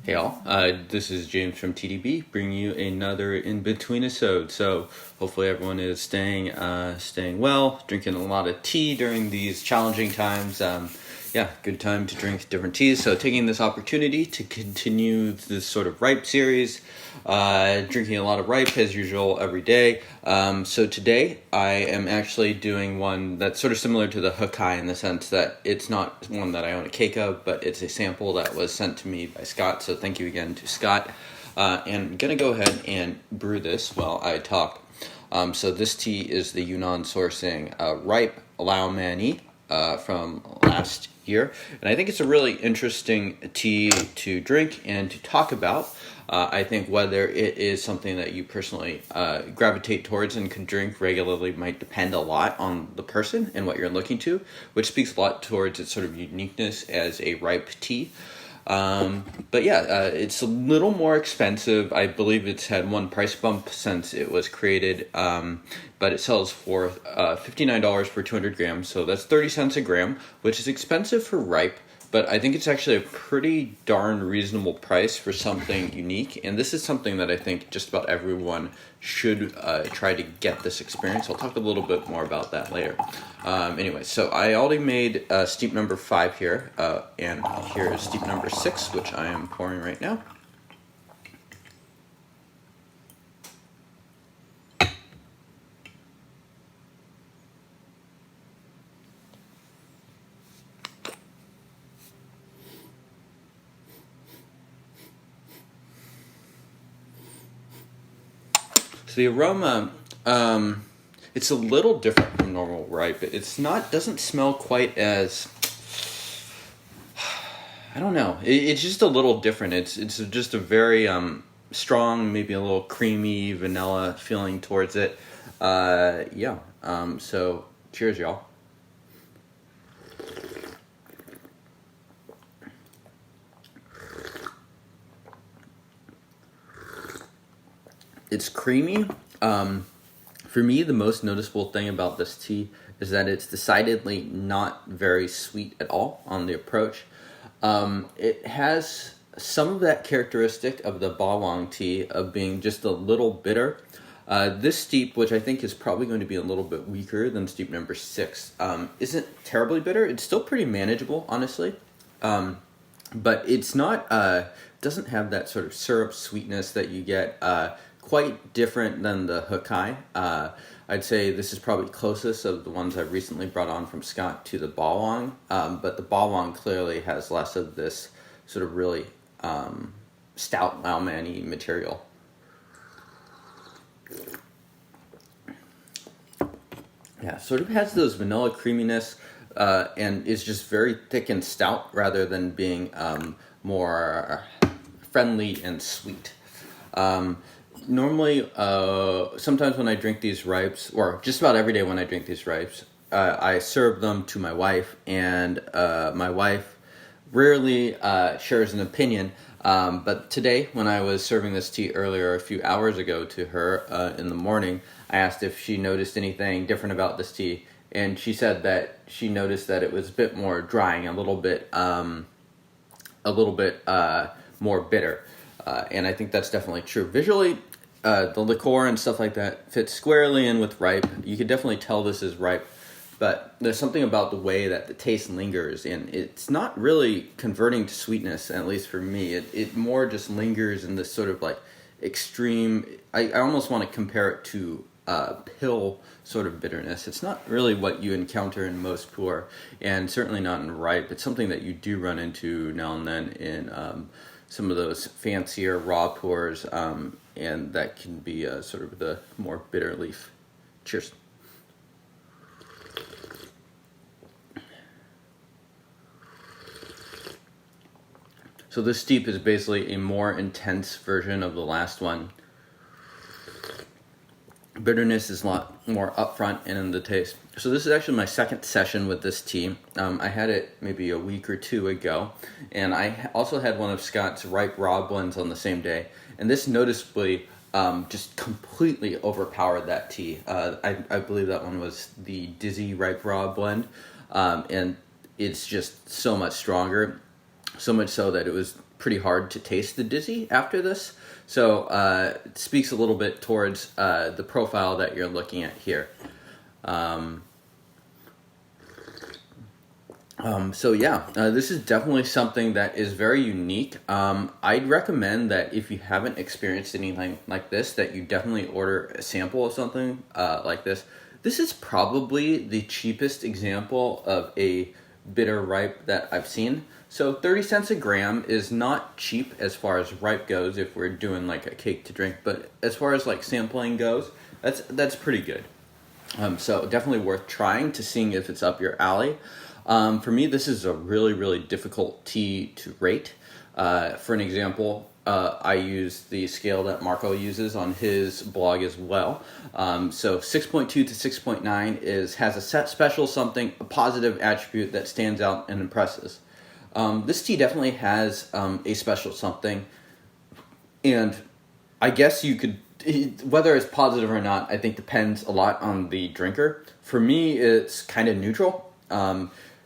Hey all, this is James from TeaDB, bringing you another Inbetweenisode. So hopefully everyone is staying well, drinking a lot of tea during these challenging times. Good time to drink different teas. So taking this opportunity to continue this sort of ripe series, drinking a lot of ripe as usual every day. So today I am actually doing one that's sort of similar to the Hokai in the sense that it's not one that I own a cake of, but it's a sample that was sent to me by Scott. So thank you again to Scott. And I'm going to go ahead and brew this while I talk. So this tea is the Yunnan sourcing ripe Lao Man'e from last year. And I think it's a really interesting tea to drink and to talk about. I think whether it is something that you personally gravitate towards and can drink regularly might depend a lot on the person and what you're looking to, which speaks a lot towards its sort of uniqueness as a ripe tea. It's a little more expensive. I believe it's had one price bump since it was created, but it sells for $59 for 200 grams, so that's 30 cents a gram, which is expensive for ripe, but I think it's actually a pretty darn reasonable price for something unique, and this is something that I think just about everyone should try to get this experience. I'll talk a little bit more about that later. So I already made steep number 5 here, and here is steep number 6, which I am pouring right now. So the aroma, it's a little different from normal ripe. Doesn't smell quite as, I don't know. It's just a little different. It's just a very strong, maybe a little creamy vanilla feeling towards it. So cheers, y'all. It's creamy. For me, the most noticeable thing about this tea is that it's decidedly not very sweet at all on the approach. It has some of that characteristic of the bawang tea of being just a little bitter. This steep, which I think is probably going to be a little bit weaker than steep number 6, isn't terribly bitter. It's still pretty manageable, honestly. But it's not, doesn't have that sort of syrup sweetness that you get, quite different than the Hokai. I'd say this is probably closest of the ones I've recently brought on from Scott to the bawang, but the bawang clearly has less of this sort of really stout Lao Man'e material. Yeah, sort of has those vanilla creaminess and is just very thick and stout rather than being more friendly and sweet. Normally, sometimes when I drink these ripes, or just about every day when I drink these ripes, I serve them to my wife, and my wife rarely shares an opinion. But today, when I was serving this tea earlier, a few hours ago to her in the morning, I asked if she noticed anything different about this tea, and she said that she noticed that it was a bit more drying, a little bit more bitter. And I think that's definitely true. Visually, the liqueur and stuff like that fits squarely in with ripe. You could definitely tell this is ripe, but there's something about the way that the taste lingers, and it's not really converting to sweetness, at least for me. It more just lingers in this sort of like extreme, I almost want to compare it to pill sort of bitterness. It's not really what you encounter in most pu'erh, and certainly not in ripe. It's something that you do run into now and then in some of those fancier raw pu'erhs, and that can be sort of the more bitter leaf. Cheers. So this steep is basically a more intense version of the last one. Bitterness is a lot more upfront and in the taste. So this is actually my second session with this tea. I had it maybe a week or two ago, and I also had one of Scott's ripe raw blends on the same day, and this noticeably just completely overpowered that tea. I believe that one was the Dizzy ripe raw blend, and it's just so much stronger. So much so that it was pretty hard to taste the Dizzy after this. So it speaks a little bit towards the profile that you're looking at here. So yeah, this is definitely something that is very unique. I'd recommend that if you haven't experienced anything like this, that you definitely order a sample of something like this. This is probably the cheapest example of a bitter ripe that I've seen. So 30 cents a gram is not cheap as far as ripe goes if we're doing like a cake to drink, but as far as like sampling goes, that's pretty good. So definitely worth trying to seeing if it's up your alley. For me, this is a really, really difficult tea to rate. For an example, I use the scale that Marco uses on his blog as well. So 6.2 to 6.9 has a special something, a positive attribute that stands out and impresses. This tea definitely has a special something, and I guess you could, whether it's positive or not, I think depends a lot on the drinker. For me, it's kind of neutral.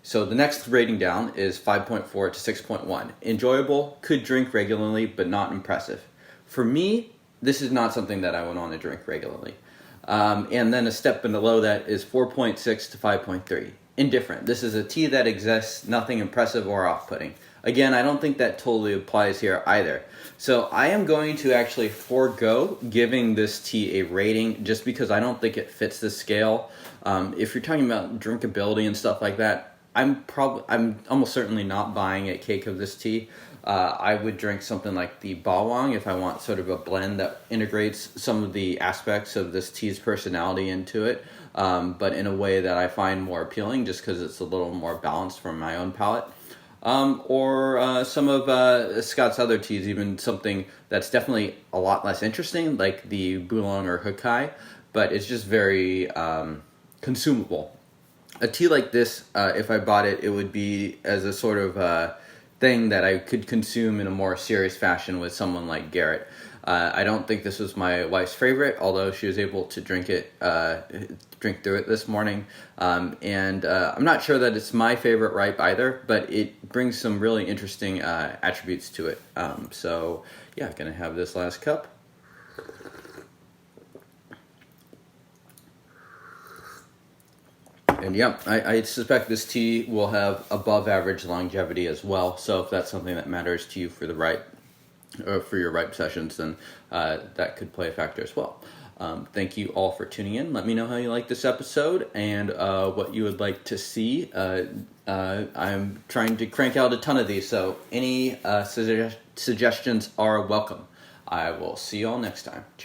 So the next rating down is 5.4 to 6.1. Enjoyable, could drink regularly, but not impressive. For me, this is not something that I would want to drink regularly. And then a step below that is 4.6 to 5.3. Indifferent. This is a tea that exists, nothing impressive or off-putting. Again, I don't think that totally applies here either. So I am going to actually forego giving this tea a rating just because I don't think it fits the scale. If you're talking about drinkability and stuff like that, I'm almost certainly not buying a cake of this tea. I would drink something like the bawang if I want sort of a blend that integrates some of the aspects of this tea's personality into it, but in a way that I find more appealing just because it's a little more balanced from my own palate. Or some of Scott's other teas, even something that's definitely a lot less interesting, like the Boolong or Hukai, but it's just very consumable. A tea like this, if I bought it, it would be as a sort of thing that I could consume in a more serious fashion with someone like Garrett. I don't think this was my wife's favorite, although she was able to drink through it this morning. And I'm not sure that it's my favorite ripe either, but it brings some really interesting attributes to it. So yeah, gonna have this last cup. And yeah, I suspect this tea will have above average longevity as well. So if that's something that matters to you for the ripe, or for your ripe sessions, then that could play a factor as well. Thank you all for tuning in. Let me know how you like this episode and what you would like to see. I'm trying to crank out a ton of these, so any suggestions are welcome. I will see you all next time. Cheers.